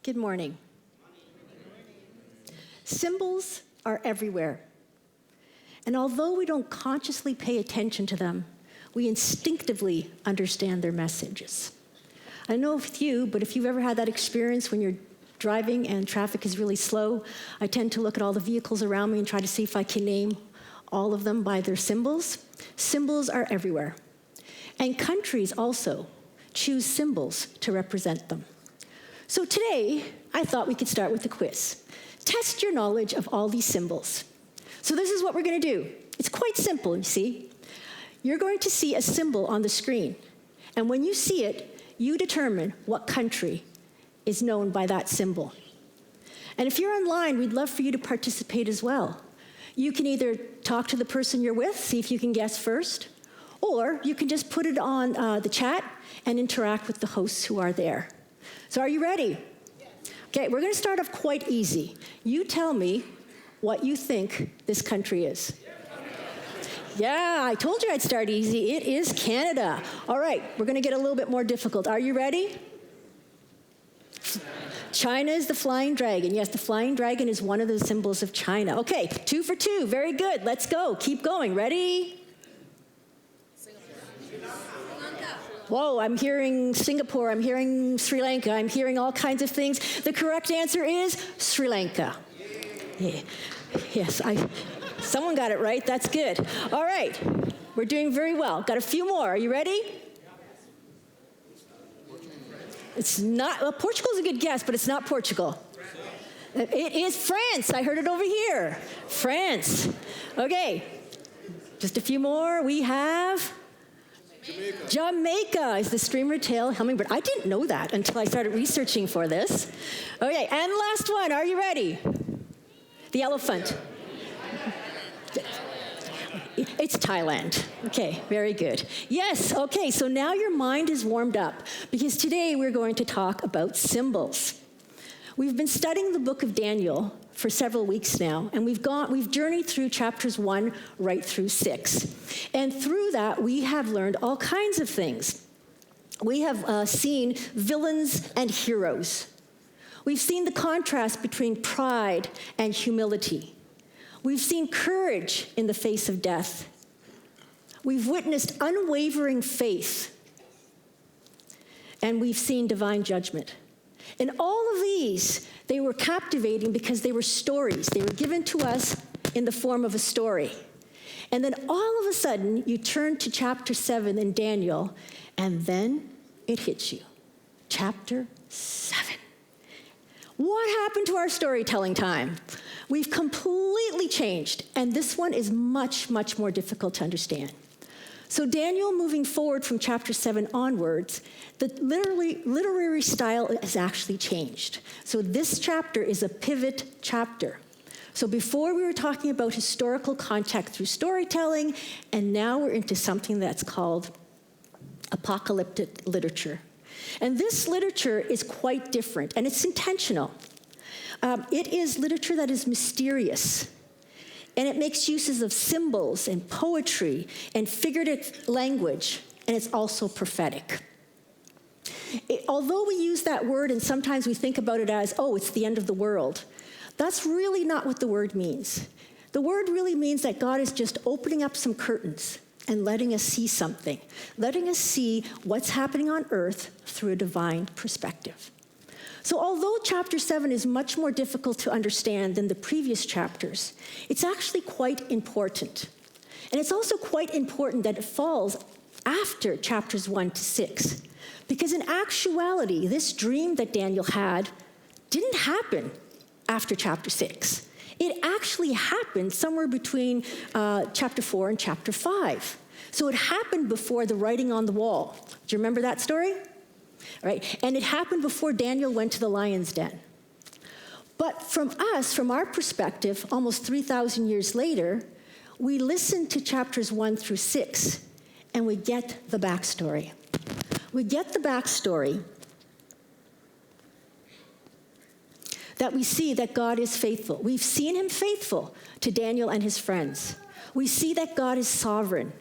Good morning. Symbols are everywhere. And although we don't consciously pay attention to them, we instinctively understand their messages. I know with you, but if you've ever had that experience when you're driving and traffic is really slow, I tend to look at all the vehicles around me and try to see if I can name all of them by their symbols. Symbols are everywhere. And countries also choose symbols to represent them. So today, I thought we could start with a quiz. Test your knowledge of all these symbols. So this is what we're going to do. It's quite simple, you see. You're going to see a symbol on the screen. And when you see it, you determine what country is known by that symbol. And if you're online, we'd love for you to participate as well. You can either talk to the person you're with, see if you can guess first, or you can just put it on the chat and interact with the hosts who are there. So are you ready? Yes. Okay, we're going to start off quite easy. You tell me what you think this country is. Yeah, I told you I'd start easy. It is Canada. All right, we're going to get a little bit more difficult. Are you ready? China is the flying dragon. Yes, the flying dragon is one of the symbols of China. Okay, 2 for 2. Very good. Let's go. Keep going. Ready? Whoa, I'm hearing Singapore, I'm hearing Sri Lanka, I'm hearing all kinds of things. The correct answer is Sri Lanka. Yeah. Yes, someone got it right, that's good. All right, we're doing very well. Got a few more, are you ready? It's not, well, Portugal's a good guess, but it's not Portugal. It is France, I heard it over here. France. Okay, just a few more. We have Jamaica is the streamer-tailed hummingbird. I didn't know that until I started researching for this. Okay, and last one. Are you ready? The elephant. It's Thailand. Okay, very good. Yes, okay, so now your mind is warmed up because today we're going to talk about symbols. We've been studying the book of Daniel for several weeks now, and we've journeyed through chapters 1 right through 6. And through that, we have learned all kinds of things. We have seen villains and heroes. We've seen the contrast between pride and humility. We've seen courage in the face of death. We've witnessed unwavering faith. And we've seen divine judgment. And all of these, they were captivating because they were stories. They were given to us in the form of a story. And then all of a sudden, you turn to chapter 7 in Daniel, and then it hits you. Chapter 7. What happened to our storytelling time? We've completely changed, and this one is much, much more difficult to understand. So Daniel, moving forward from chapter 7 onwards, the literary style has actually changed. So this chapter is a pivot chapter. So before we were talking about historical context through storytelling, and now we're into something that's called apocalyptic literature. And this literature is quite different, and it's intentional. It is literature that is mysterious. And it makes uses of symbols and poetry and figurative language, and it's also prophetic. Although we use that word and sometimes we think about it as, oh, it's the end of the world, that's really not what the word means. The word really means that God is just opening up some curtains and letting us see something, letting us see what's happening on earth through a divine perspective. So although chapter 7 is much more difficult to understand than the previous chapters, it's actually quite important. And it's also quite important that it falls after chapters 1 to 6. Because in actuality, this dream that Daniel had didn't happen after chapter 6. It actually happened somewhere between chapter 4 and chapter 5. So it happened before the writing on the wall. Do you remember that story? Right? And it happened before Daniel went to the lion's den. But from our perspective, almost 3,000 years later, we listen to chapters 1 through 6, and we get the backstory. We get the backstory that we see that God is faithful. We've seen him faithful to Daniel and his friends. We see that God is sovereign.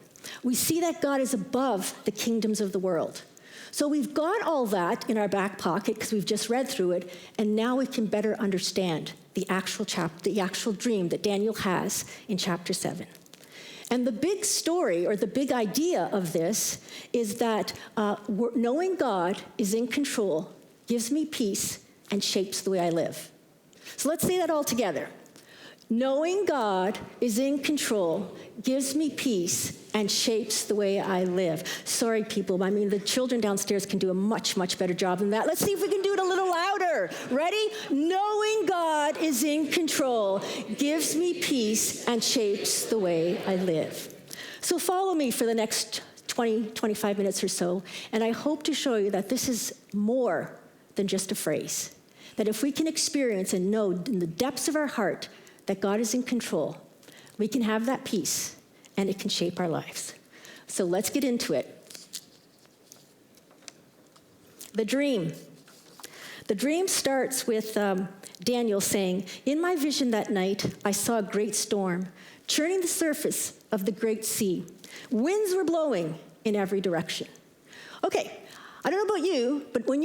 We see that God is above the kingdoms of the world. So we've got all that in our back pocket because we've just read through it, and now we can better understand the actual dream that Daniel has in chapter 7. And the big story, or the big idea of this, is that knowing God is in control gives me peace and shapes the way I live. So let's say that all together. Knowing God is in control gives me peace and shapes the way I live. Sorry, people. I mean, the children downstairs can do a much, much better job than that. Let's see if we can do it a little louder. Ready? Knowing God is in control gives me peace and shapes the way I live. So follow me for the next 20, 25 minutes or so, and I hope to show you that this is more than just a phrase. That if we can experience and know in the depths of our heart that God is in control, we can have that peace, and it can shape our lives. So let's get into it. The dream. The dream starts with Daniel saying, "In my vision that night, I saw a great storm, churning the surface of the great sea. Winds were blowing in every direction." Okay, I don't know about you, but when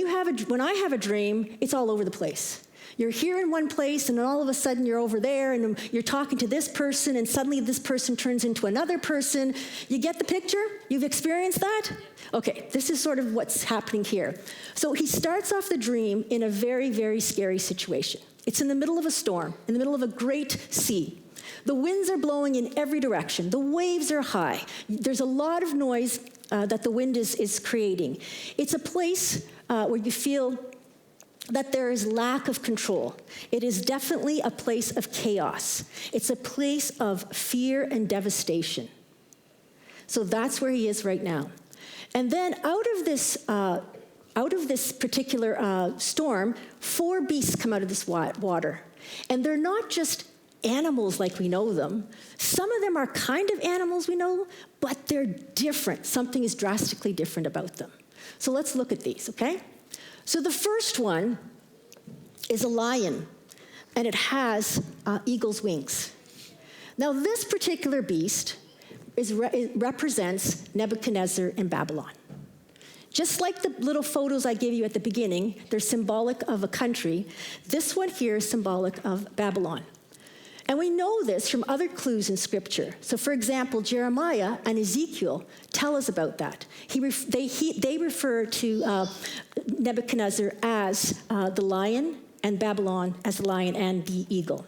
I have a dream, it's all over the place. You're here in one place, and then all of a sudden you're over there, and you're talking to this person, and suddenly this person turns into another person. You get the picture? You've experienced that? Okay, this is sort of what's happening here. So he starts off the dream in a very, very scary situation. It's in the middle of a storm, in the middle of a great sea. The winds are blowing in every direction. The waves are high. There's a lot of noise that the wind is creating. It's a place where you feel that there is lack of control. It is definitely a place of chaos. It's a place of fear and devastation. So that's where he is right now. And then out of this particular storm, 4 beasts come out of this water. And they're not just animals like we know them. Some of them are kind of animals we know, but they're different. Something is drastically different about them. So let's look at these, okay? So the first one is a lion, and it has eagle's wings. Now this particular beast represents Nebuchadnezzar and Babylon. Just like the little photos I gave you at the beginning, they're symbolic of a country. This one here is symbolic of Babylon. And we know this from other clues in Scripture. So for example, Jeremiah and Ezekiel tell us about that. They refer to Nebuchadnezzar as the lion, and Babylon as the lion and the eagle.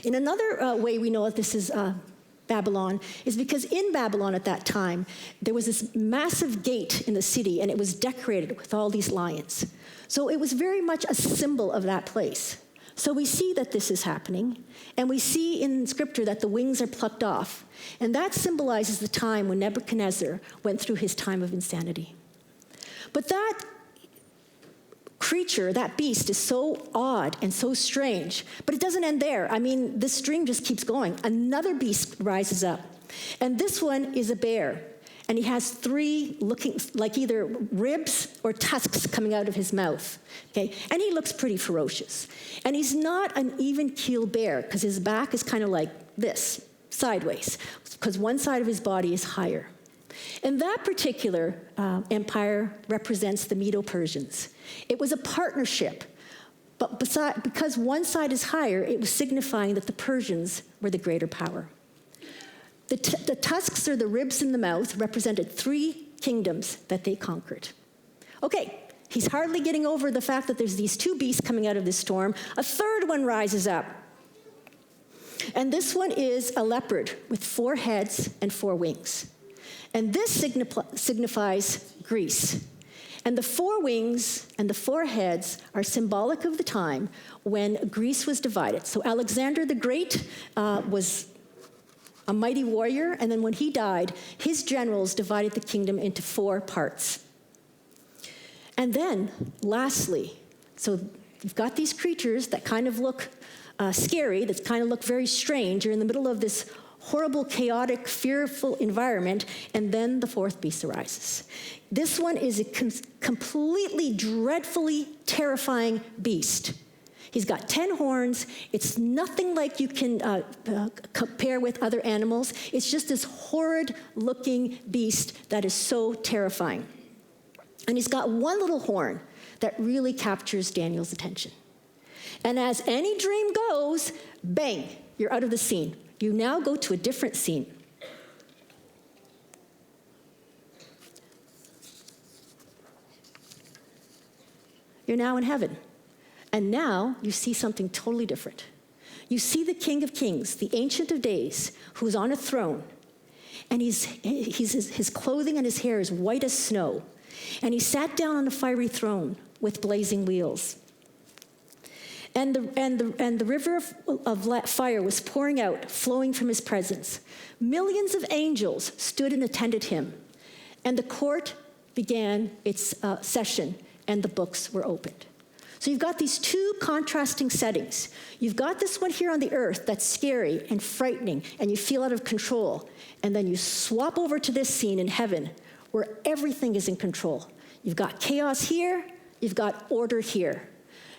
In another way we know that this is Babylon is because in Babylon at that time, there was this massive gate in the city, and it was decorated with all these lions. So it was very much a symbol of that place. So we see that this is happening, and we see in Scripture that the wings are plucked off, and that symbolizes the time when Nebuchadnezzar went through his time of insanity. But that creature, that beast, is so odd and so strange, but it doesn't end there. I mean, this dream just keeps going. Another beast rises up, and this one is a bear. And he has 3 looking like either ribs or tusks coming out of his mouth, okay? And he looks pretty ferocious. And he's not an even-keel bear, because his back is kind of like this, sideways, because one side of his body is higher. And that particular empire represents the Medo-Persians. It was a partnership, but because one side is higher, it was signifying that the Persians were the greater power. The tusks, or the ribs in the mouth, represented 3 kingdoms that they conquered. Okay, he's hardly getting over the fact that there's these 2 beasts coming out of this storm. A third one rises up. And this one is a leopard with 4 heads and 4 wings. And this signifies Greece. And the 4 wings and the 4 heads are symbolic of the time when Greece was divided. So Alexander the Great was a mighty warrior, and then when he died, his generals divided the kingdom into 4 parts. And then, lastly, so you've got these creatures that kind of look scary, that kind of look very strange. You're in the middle of this horrible, chaotic, fearful environment, and then the 4th beast arises. This one is a completely, dreadfully terrifying beast. He's got 10 horns. It's nothing like you can compare with other animals. It's just this horrid-looking beast that is so terrifying. And he's got one little horn that really captures Daniel's attention. And as any dream goes, bang, you're out of the scene. You now go to a different scene. You're now in heaven. And now you see something totally different. You see the King of Kings, the Ancient of Days, who's on a throne. And his clothing and his hair is white as snow. And he sat down on a fiery throne with blazing wheels. And the river of fire was pouring out, flowing from his presence. Millions of angels stood and attended him. And the court began its session, and the books were opened. So you've got these two contrasting settings. You've got this one here on the earth that's scary and frightening, and you feel out of control. And then you swap over to this scene in heaven, where everything is in control. You've got chaos here, you've got order here.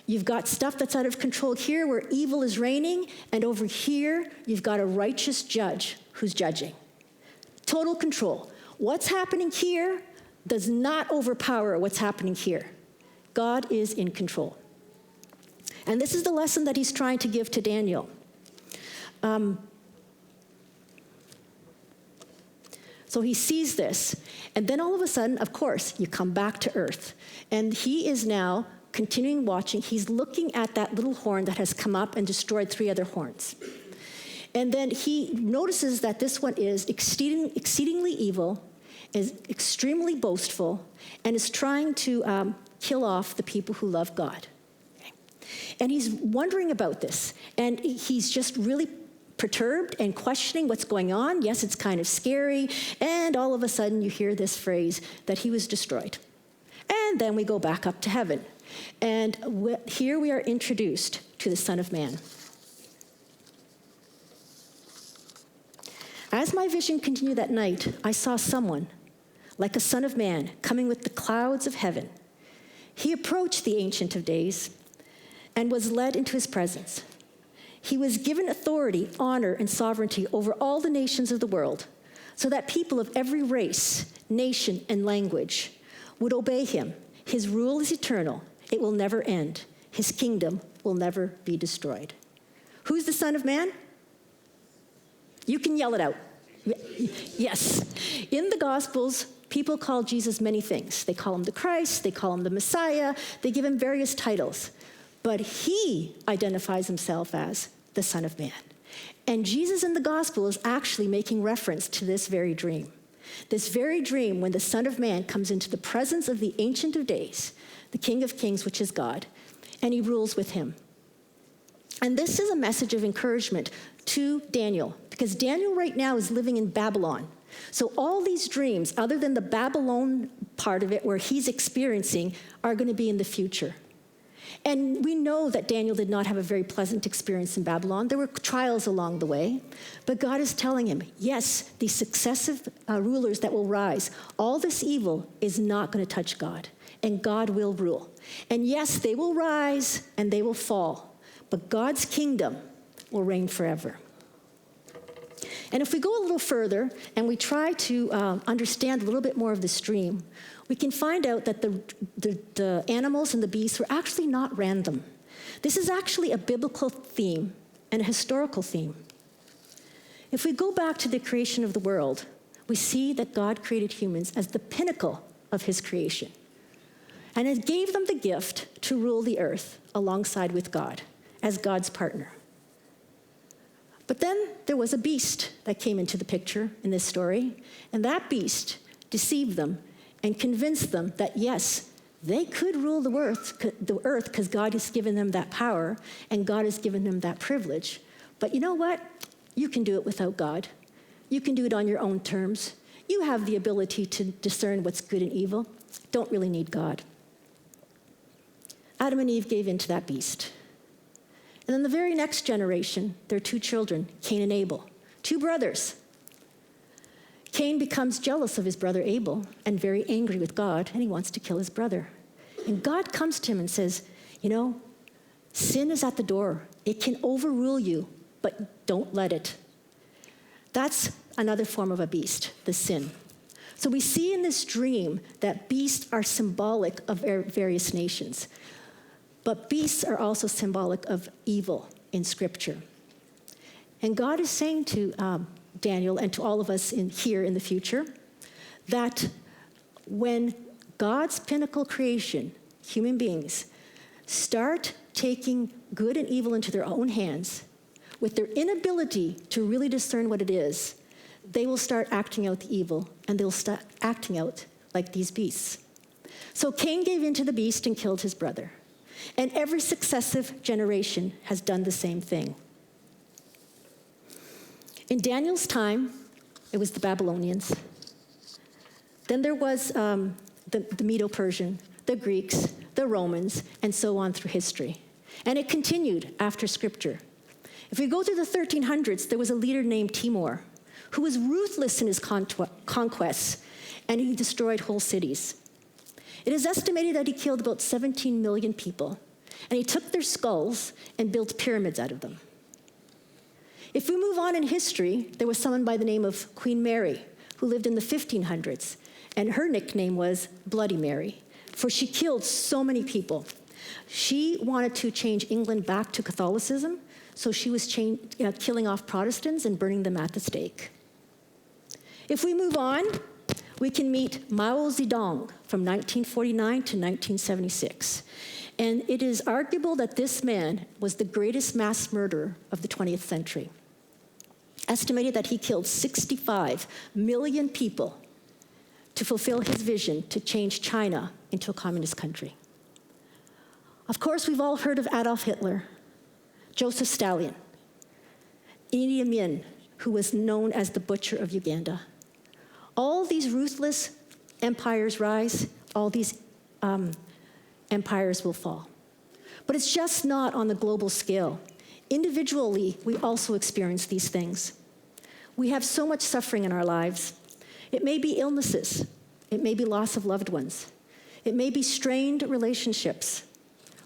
You've got stuff that's out of control here where evil is reigning, and over here, you've got a righteous judge who's judging. Total control. What's happening here does not overpower what's happening here. God is in control. And this is the lesson that he's trying to give to Daniel. So he sees this, and then all of a sudden, of course, you come back to earth. And he is now continuing watching. He's looking at that little horn that has come up and destroyed 3 other horns. And then he notices that this one is exceedingly evil, is extremely boastful, and is trying to kill off the people who love God. Okay. And he's wondering about this, and he's just really perturbed and questioning what's going on. Yes, it's kind of scary, and all of a sudden you hear this phrase that he was destroyed. And then we go back up to heaven. And here we are introduced to the Son of Man. As my vision continued that night, I saw someone, like a son of man, coming with the clouds of heaven. He approached the Ancient of Days and was led into his presence. He was given authority, honor, and sovereignty over all the nations of the world, so that people of every race, nation, and language would obey him. His rule is eternal. It will never end. His kingdom will never be destroyed. Who's the Son of Man? You can yell it out. Yes. In the Gospels, people call Jesus many things. They call him the Christ. They call him the Messiah. They give him various titles. But he identifies himself as the Son of Man. And Jesus in the Gospel is actually making reference to this very dream. This very dream when the Son of Man comes into the presence of the Ancient of Days, the King of Kings, which is God, and he rules with him. And this is a message of encouragement to Daniel, because Daniel right now is living in Babylon. So all these dreams, other than the Babylon part of it where he's experiencing, are going to be in the future. And we know that Daniel did not have a very pleasant experience in Babylon. There were trials along the way. But God is telling him, yes, these successive rulers that will rise, all this evil is not going to touch God. And God will rule. And yes, they will rise and they will fall. But God's kingdom will reign forever. And if we go a little further and we try to understand a little bit more of this dream, we can find out that the animals and the beasts were actually not random. This is actually a biblical theme and a historical theme. If we go back to the creation of the world, we see that God created humans as the pinnacle of his creation. And it gave them the gift to rule the earth alongside with God, as God's partner. But then there was a beast that came into the picture in this story, and that beast deceived them and convinced them that, yes, they could rule the earth because God has given them that power and God has given them that privilege. But you know what? You can do it without God. You can do it on your own terms. You have the ability to discern what's good and evil. Don't really need God. Adam and Eve gave in to that beast. And then the very next generation, their 2 children, Cain and Abel, 2 brothers. Cain becomes jealous of his brother Abel and very angry with God, and he wants to kill his brother. And God comes to him and says, you know, sin is at the door. It can overrule you, but don't let it. That's another form of a beast, the sin. So we see in this dream that beasts are symbolic of various nations, but beasts are also symbolic of evil in Scripture. And God is saying to Daniel and to all of us here in the future that when God's pinnacle creation, human beings, start taking good and evil into their own hands, with their inability to really discern what it is, they will start acting out the evil, and they'll start acting out like these beasts. So Cain gave in to the beast and killed his brother. And every successive generation has done the same thing. In Daniel's time, it was the Babylonians. Then there was the Medo-Persian, the Greeks, the Romans, and so on through history. And it continued after Scripture. If we go through the 1300s, there was a leader named Timur who was ruthless in his conquests, and he destroyed whole cities. It is estimated that he killed about 17 million people, and he took their skulls and built pyramids out of them. If we move on in history, there was someone by the name of Queen Mary who lived in the 1500s, and her nickname was Bloody Mary, for she killed so many people. She wanted to change England back to Catholicism, so she was killing off Protestants and burning them at the stake. If we move on, we can meet Mao Zedong from 1949 to 1976. And it is arguable that this man was the greatest mass murderer of the 20th century. Estimated that he killed 65 million people to fulfill his vision to change China into a communist country. Of course, we've all heard of Adolf Hitler, Joseph Stalin, Idi Amin, who was known as the Butcher of Uganda. All these ruthless empires rise, all these empires will fall. But it's just not on the global scale. Individually, we also experience these things. We have so much suffering in our lives. It may be illnesses. It may be loss of loved ones. It may be strained relationships,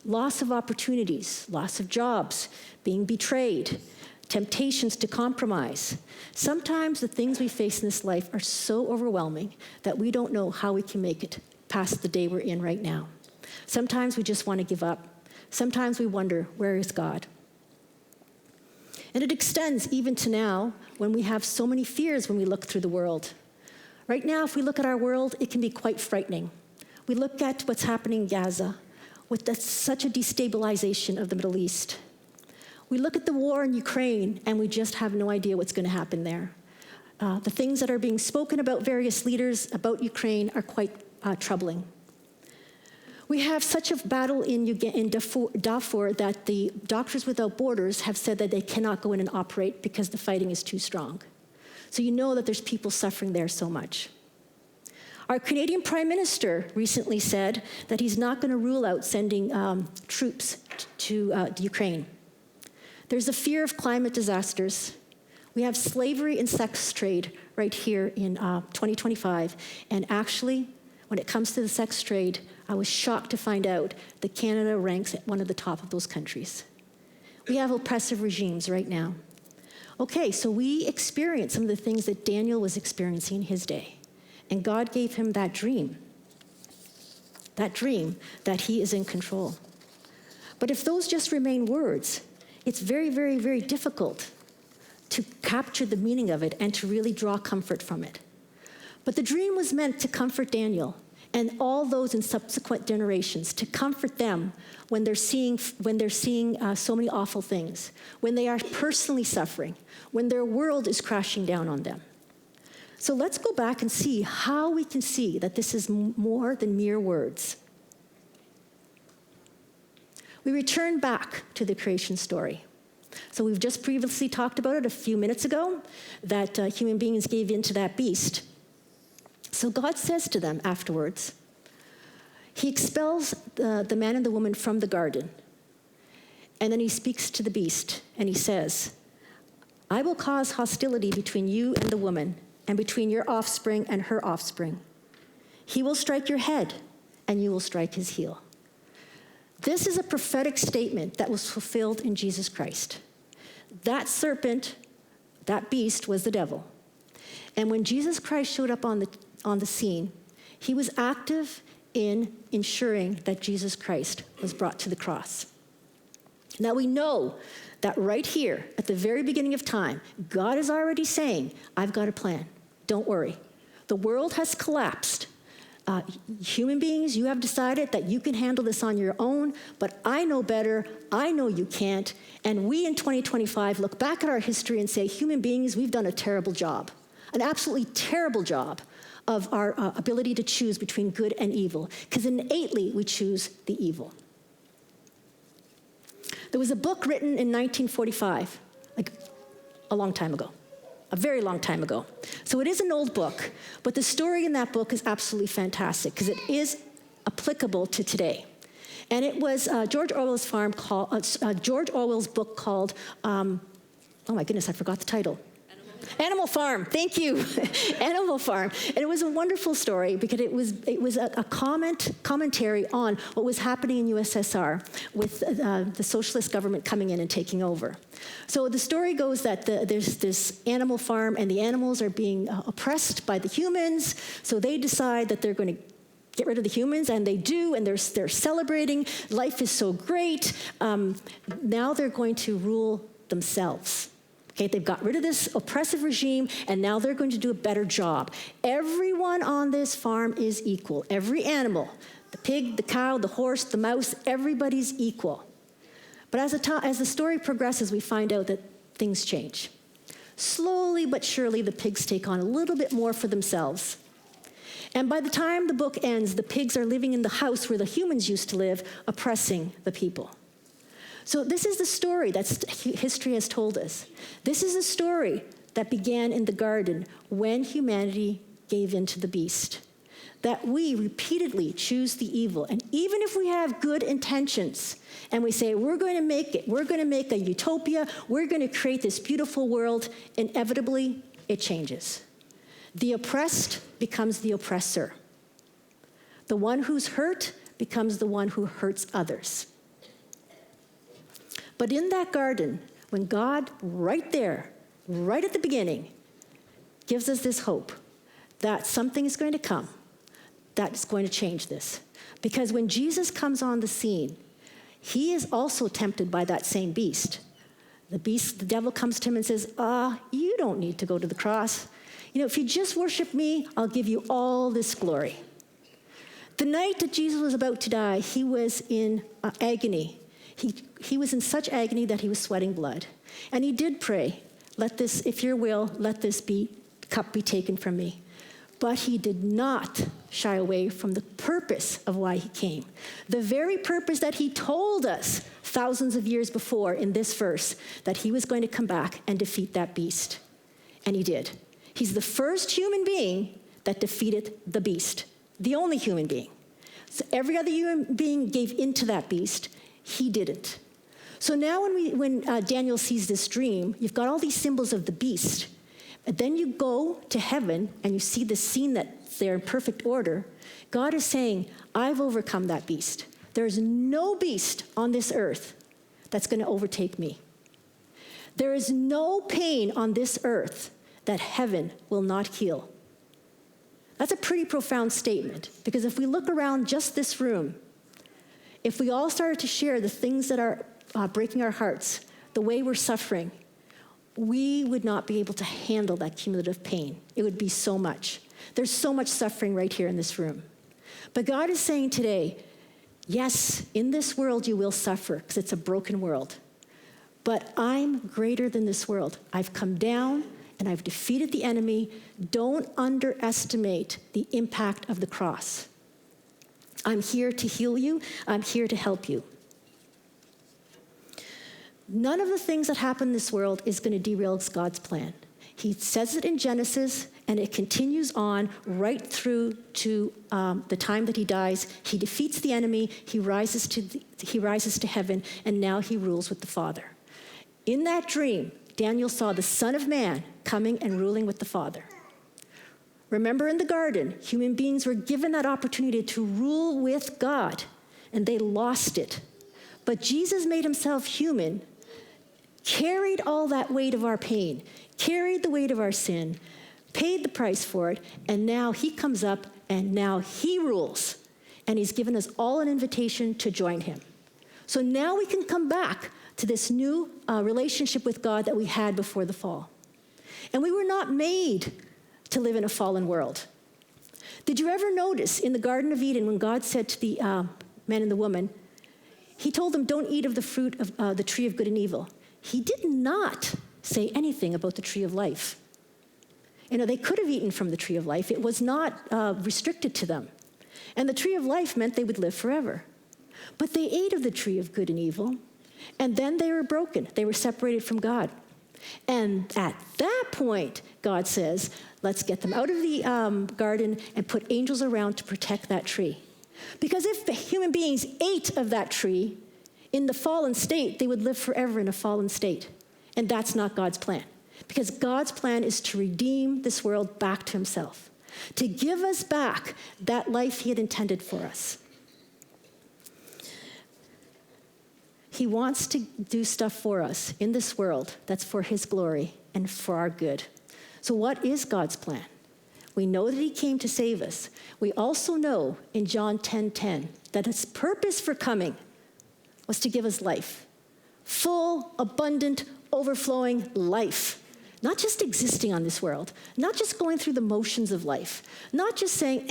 loss of opportunities, loss of jobs, being betrayed, temptations to compromise. Sometimes the things we face in this life are so overwhelming that we don't know how we can make it past the day we're in right now. Sometimes we just want to give up. Sometimes we wonder, where is God? And it extends even to now when we have so many fears when we look through the world. Right now, if we look at our world, it can be quite frightening. We look at what's happening in Gaza with such a destabilization of the Middle East. We look at the war in Ukraine, and we just have no idea what's going to happen there. The things that are being spoken about various leaders about Ukraine are quite troubling. We have such a battle in Darfur that the Doctors Without Borders have said that they cannot go in and operate because the fighting is too strong. So you know that there's people suffering there so much. Our Canadian Prime Minister recently said that he's not going to rule out sending troops to Ukraine. There's a fear of climate disasters. We have slavery and sex trade right here in 2025. And actually, when it comes to the sex trade, I was shocked to find out that Canada ranks at one of the top of those countries. We have oppressive regimes right now. Okay, so we experience some of the things that Daniel was experiencing in his day. And God gave him that dream that he is in control. But if those just remain words, it's very, very, very difficult to capture the meaning of it and to really draw comfort from it. But the dream was meant to comfort Daniel and all those in subsequent generations, to comfort them when they're seeing so many awful things, when they are personally suffering, when their world is crashing down on them. So let's go back and see how we can see that this is more than mere words. We return back to the creation story. So we've just previously talked about it a few minutes ago, that human beings gave in to that beast. So God says to them afterwards, he expels the man and the woman from the garden. And then he speaks to the beast, and he says, I will cause hostility between you and the woman, and between your offspring and her offspring. He will strike your head, and you will strike his heel. This is a prophetic statement that was fulfilled in Jesus Christ. That serpent, that beast, was the devil. And when Jesus Christ showed up on on the scene, he was active in ensuring that Jesus Christ was brought to the cross. Now we know that right here, at the very beginning of time, God is already saying, I've got a plan. Don't worry. The world has collapsed. Human beings, you have decided that you can handle this on your own, but I know better. I know you can't. And we in 2025 look back at our history and say, human beings, we've done a terrible job, an absolutely terrible job of our ability to choose between good and evil, because innately we choose the evil. There was a book written in 1945, like a long time ago, a very long time ago. So it is an old book, but the story in that book is absolutely fantastic because it is applicable to today. And it was George Orwell's book called, oh my goodness, I forgot the title. Animal Farm, thank you. Animal Farm. And it was a wonderful story because it was a commentary on what was happening in USSR with the socialist government coming in and taking over. So the story goes that there's this animal farm and the animals are being oppressed by the humans, so they decide that they're going to get rid of the humans, and they do, and they're celebrating. Life is so great. Now they're going to rule themselves. Okay, they've got rid of this oppressive regime, and now they're going to do a better job. Everyone on this farm is equal. Every animal, the pig, the cow, the horse, the mouse, everybody's equal. But as the story progresses, we find out that things change. Slowly but surely, the pigs take on a little bit more for themselves. And by the time the book ends, the pigs are living in the house where the humans used to live, oppressing the people. So this is the story that history has told us. This is a story that began in the garden when humanity gave in to the beast. That we repeatedly choose the evil. And even if we have good intentions and we say, we're going to make it, we're going to make a utopia, we're going to create this beautiful world, inevitably it changes. The oppressed becomes the oppressor. The one who's hurt becomes the one who hurts others. But in that garden, when God, right there, right at the beginning, gives us this hope that something is going to come that's going to change this. Because when Jesus comes on the scene, he is also tempted by that same beast. The devil comes to him and says, you don't need to go to the cross. You know, if you just worship me, I'll give you all this glory. The night that Jesus was about to die, he was in agony. He was in such agony that he was sweating blood. And he did pray, let this, if your will, let this cup be taken from me. But he did not shy away from the purpose of why he came. The very purpose that he told us thousands of years before in this verse, that he was going to come back and defeat that beast. And he did. He's the first human being that defeated the beast, the only human being. So every other human being gave into that beast. He didn't. So now when Daniel sees this dream, you've got all these symbols of the beast. And then you go to heaven and you see the scene that's there in perfect order. God is saying, I've overcome that beast. There's no beast on this earth that's going to overtake me. There is no pain on this earth that heaven will not heal. That's a pretty profound statement, because if we look around just this room, if we all started to share the things that are breaking our hearts, the way we're suffering, we would not be able to handle that cumulative pain. It would be so much. There's so much suffering right here in this room. But God is saying today, yes, in this world you will suffer because it's a broken world. But I'm greater than this world. I've come down and I've defeated the enemy. Don't underestimate the impact of the cross. I'm here to heal you. I'm here to help you. None of the things that happen in this world is going to derail God's plan. He says it in Genesis, and it continues on right through to the time that he dies. He defeats the enemy. He rises to heaven, and now he rules with the Father. In that dream, Daniel saw the Son of Man coming and ruling with the Father. Remember in the garden, human beings were given that opportunity to rule with God, and they lost it. But Jesus made himself human, carried all that weight of our pain, carried the weight of our sin, paid the price for it, and now he comes up and now he rules. And he's given us all an invitation to join him. So now we can come back to this new relationship with God that we had before the fall. And we were not made to live in a fallen world. Did you ever notice in the Garden of Eden when God said to the man and the woman, he told them, don't eat of the fruit of the tree of good and evil. He did not say anything about the tree of life. You know, they could have eaten from the tree of life. It was not restricted to them. And the tree of life meant they would live forever. But they ate of the tree of good and evil, and then they were broken. They were separated from God. And at that point, God says, let's get them out of the garden and put angels around to protect that tree. Because if the human beings ate of that tree in the fallen state, they would live forever in a fallen state. And that's not God's plan. Because God's plan is to redeem this world back to himself, to give us back that life he had intended for us. He wants to do stuff for us in this world that's for his glory and for our good. So what is God's plan? We know that he came to save us. We also know in John 10:10 that his purpose for coming was to give us life. Full, abundant, overflowing life. Not just existing on this world. Not just going through the motions of life. Not just saying,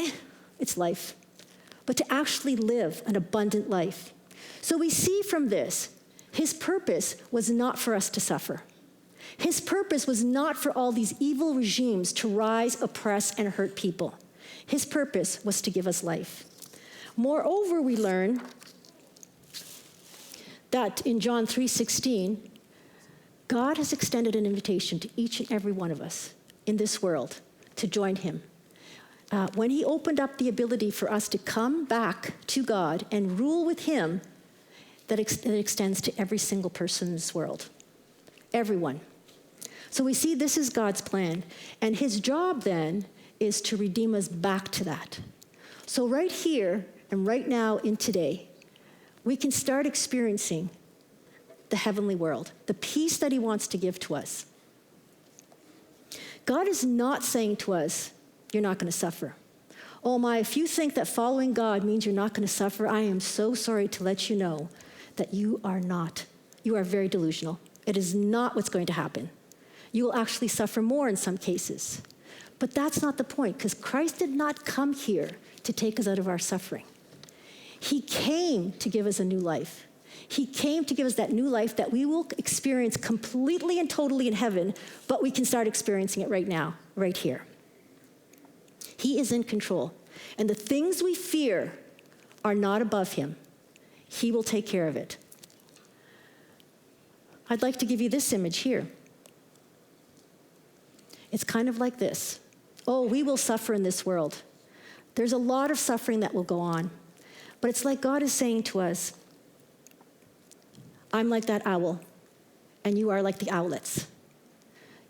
it's life. But to actually live an abundant life. So we see from this, his purpose was not for us to suffer. His purpose was not for all these evil regimes to rise, oppress, and hurt people. His purpose was to give us life. Moreover, we learn that in John 3:16, God has extended an invitation to each and every one of us in this world to join him. When he opened up the ability for us to come back to God and rule with him, that extends to every single person in this world. Everyone. So we see this is God's plan. And his job then is to redeem us back to that. So right here and right now in today, we can start experiencing the heavenly world, the peace that he wants to give to us. God is not saying to us, you're not going to suffer. Oh my, if you think that following God means you're not going to suffer, I am so sorry to let you know that you are not. You are very delusional. It is not what's going to happen. You will actually suffer more in some cases. But that's not the point, because Christ did not come here to take us out of our suffering. He came to give us a new life. He came to give us that new life that we will experience completely and totally in heaven, but we can start experiencing it right now, right here. He is in control. And the things we fear are not above him. He will take care of it. I'd like to give you this image here. It's kind of like this. Oh, we will suffer in this world. There's a lot of suffering that will go on. But it's like God is saying to us, I'm like that owl, and you are like the owlets.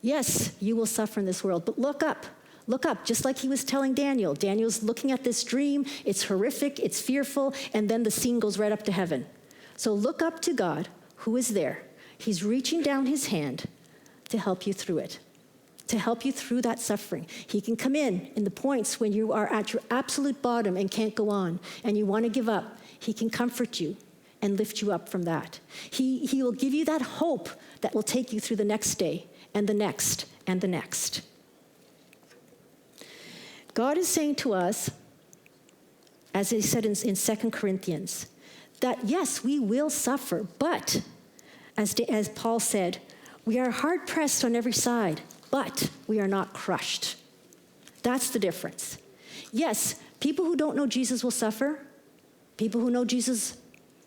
Yes, you will suffer in this world, but look up. Look up, just like he was telling Daniel. Daniel's looking at this dream. It's horrific, it's fearful, and then the scene goes right up to heaven. So look up to God, who is there. He's reaching down his hand to help you through it, to help you through that suffering. He can come in the points when you are at your absolute bottom and can't go on, and you want to give up. He can comfort you and lift you up from that. He will give you that hope that will take you through the next day, and the next, and the next. God is saying to us, as he said in 2 Corinthians, that yes, we will suffer, but as Paul said, we are hard pressed on every side, but we are not crushed. That's the difference. Yes, people who don't know Jesus will suffer. People who know Jesus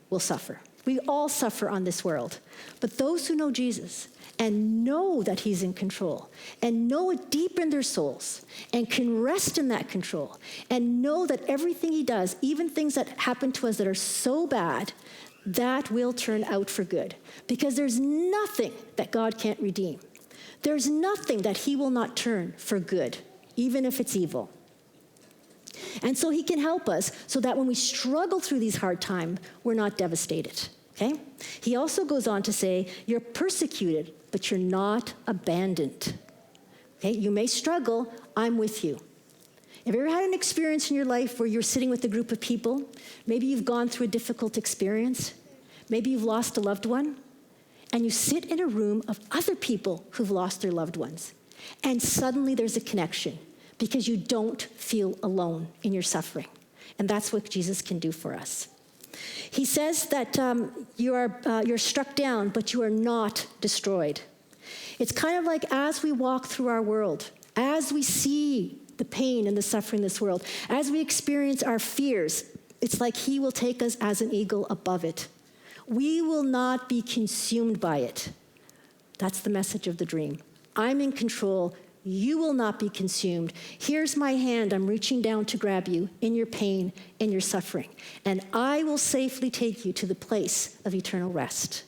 will suffer. We all suffer on this world. But those who know Jesus and know that he's in control and know it deep in their souls and can rest in that control and know that everything he does, even things that happen to us that are so bad, that will turn out for good. Because there's nothing that God can't redeem. There's nothing that he will not turn for good, even if it's evil. And so he can help us so that when we struggle through these hard times, we're not devastated, okay? He also goes on to say, you're persecuted, but you're not abandoned. Okay? You may struggle. I'm with you. Have you ever had an experience in your life where you're sitting with a group of people? Maybe you've gone through a difficult experience. Maybe you've lost a loved one. And you sit in a room of other people who've lost their loved ones. And suddenly there's a connection because you don't feel alone in your suffering. And that's what Jesus can do for us. He says that you're struck down, but you are not destroyed. It's kind of like as we walk through our world, as we see the pain and the suffering in this world, as we experience our fears, it's like he will take us as an eagle above it. We will not be consumed by it. That's the message of the dream. I'm in control. You will not be consumed. Here's my hand. I'm reaching down to grab you in your pain, in your suffering. And I will safely take you to the place of eternal rest.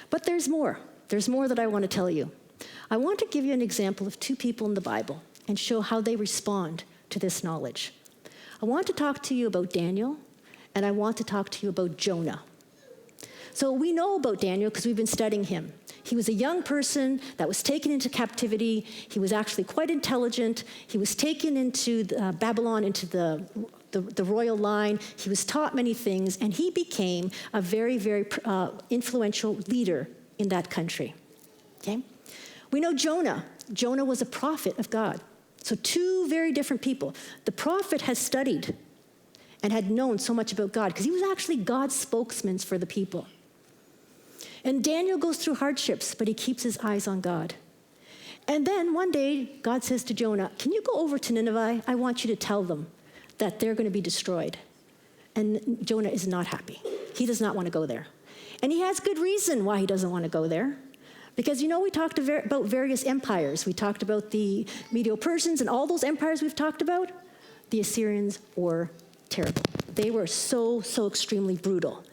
But there's more. There's more that I want to tell you. I want to give you an example of two people in the Bible and show how they respond to this knowledge. I want to talk to you about Daniel, and I want to talk to you about Jonah. So we know about Daniel because we've been studying him. He was a young person that was taken into captivity. He was actually quite intelligent. He was taken into Babylon, into the royal line. He was taught many things, and he became a very, very influential leader in that country. Okay? We know Jonah. Jonah was a prophet of God. So two very different people. The prophet has studied and had known so much about God because he was actually God's spokesman for the people. And Daniel goes through hardships, but he keeps his eyes on God. And then one day, God says to Jonah, can you go over to Nineveh? I want you to tell them that they're going to be destroyed. And Jonah is not happy. He does not want to go there. And he has good reason why he doesn't want to go there. Because, we talked about various empires. We talked about the Medo-Persians and all those empires we've talked about. The Assyrians were terrible. They were so extremely brutal.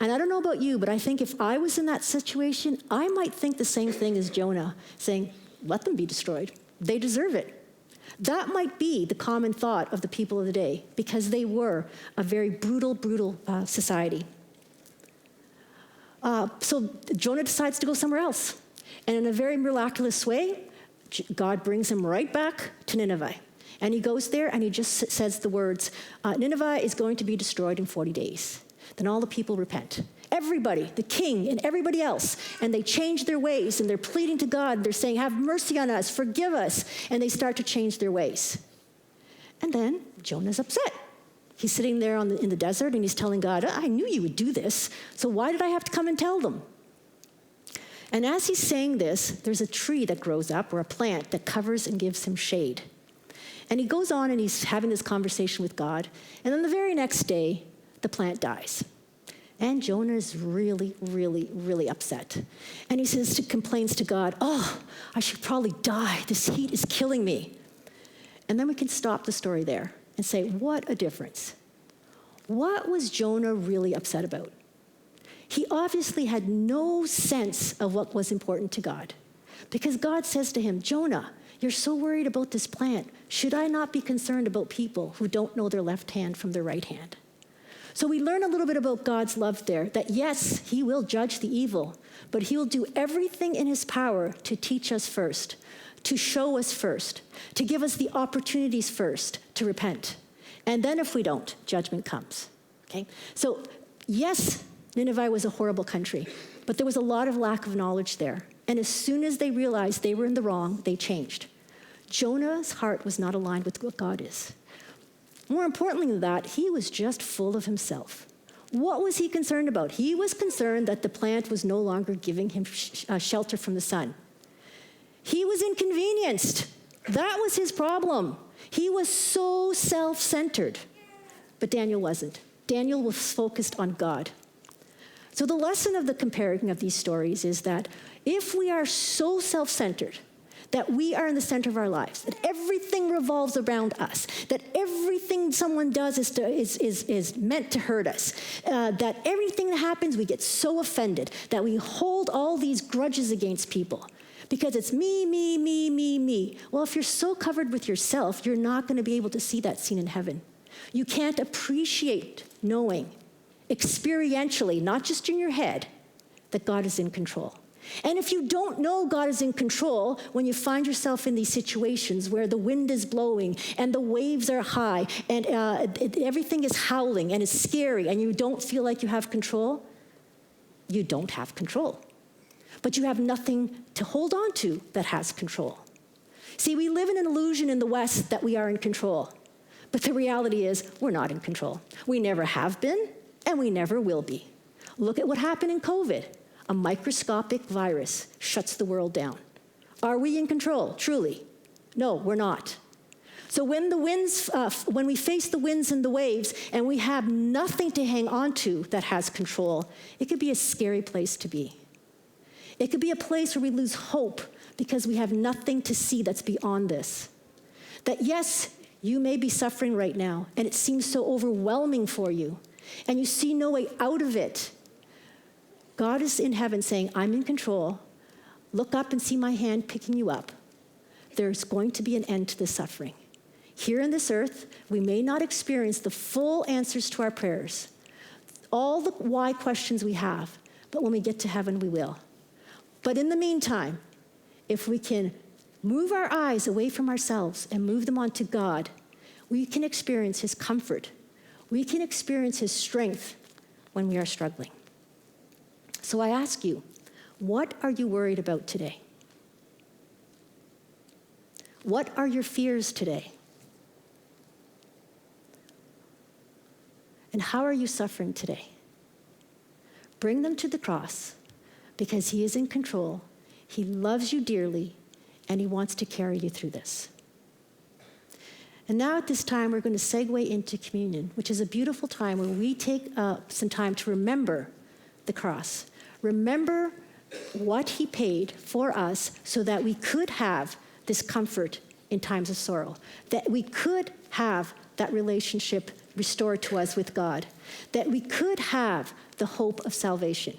And I don't know about you, but I think if I was in that situation, I might think the same thing as Jonah, saying, let them be destroyed. They deserve it. That might be the common thought of the people of the day, because they were a very brutal society. So Jonah decides to go somewhere else. And in a very miraculous way, God brings him right back to Nineveh. And he goes there and he just says the words, Nineveh is going to be destroyed in 40 days. Then all the people repent. Everybody, the king and everybody else. And they change their ways and they're pleading to God. They're saying, have mercy on us, forgive us. And they start to change their ways. And then Jonah's upset. He's sitting there in the desert and he's telling God, I knew you would do this. So why did I have to come and tell them? And as he's saying this, there's a tree that grows up, or a plant that covers and gives him shade. And he goes on and he's having this conversation with God. And then the very next day, the plant dies. And Jonah is really upset. And he complains to God, I should probably die. This heat is killing me. And then we can stop the story there and say, what a difference. What was Jonah really upset about? He obviously had no sense of what was important to God. Because God says to him, Jonah, you're so worried about this plant. Should I not be concerned about people who don't know their left hand from their right hand? So we learn a little bit about God's love there, that yes, he will judge the evil, but he will do everything in his power to teach us first, to show us first, to give us the opportunities first to repent. And then if we don't, judgment comes. Okay? So yes, Nineveh was a horrible country, but there was a lot of lack of knowledge there. And as soon as they realized they were in the wrong, they changed. Jonah's heart was not aligned with what God is. More importantly than that, he was just full of himself. What was he concerned about? He was concerned that the plant was no longer giving him shelter from the sun. He was inconvenienced. That was his problem. He was so self-centered. But Daniel wasn't. Daniel was focused on God. So the lesson of the comparing of these stories is that if we are so self-centered, that we are in the center of our lives, that everything revolves around us, that everything someone does is meant to hurt us, that everything that happens, we get so offended, that we hold all these grudges against people, because it's me. Well, if you're so covered with yourself, you're not going to be able to see that scene in heaven. You can't appreciate knowing experientially, not just in your head, that God is in control. And if you don't know God is in control, when you find yourself in these situations where the wind is blowing and the waves are high and everything is howling and it's scary and you don't feel like you have control, you don't have control. But you have nothing to hold on to that has control. See, we live in an illusion in the West that we are in control. But the reality is we're not in control. We never have been, and we never will be. Look at what happened in COVID. A microscopic virus shuts the world down. Are we in control, truly? No, we're not. So when we face the winds and the waves and we have nothing to hang on to that has control, it could be a scary place to be. It could be a place where we lose hope because we have nothing to see that's beyond this. That yes, you may be suffering right now and it seems so overwhelming for you and you see no way out of it. God is in heaven saying, I'm in control. Look up and see my hand picking you up. There's going to be an end to the suffering. Here on this earth, we may not experience the full answers to our prayers, all the why questions we have, but when we get to heaven, we will. But in the meantime, if we can move our eyes away from ourselves and move them onto God, we can experience his comfort. We can experience his strength when we are struggling. So I ask you, what are you worried about today? What are your fears today? And how are you suffering today? Bring them to the cross because he is in control, he loves you dearly, and he wants to carry you through this. And now at this time, we're going to segue into communion, which is a beautiful time where we take some time to remember the cross. Remember what he paid for us so that we could have this comfort in times of sorrow, that we could have that relationship restored to us with God, that we could have the hope of salvation.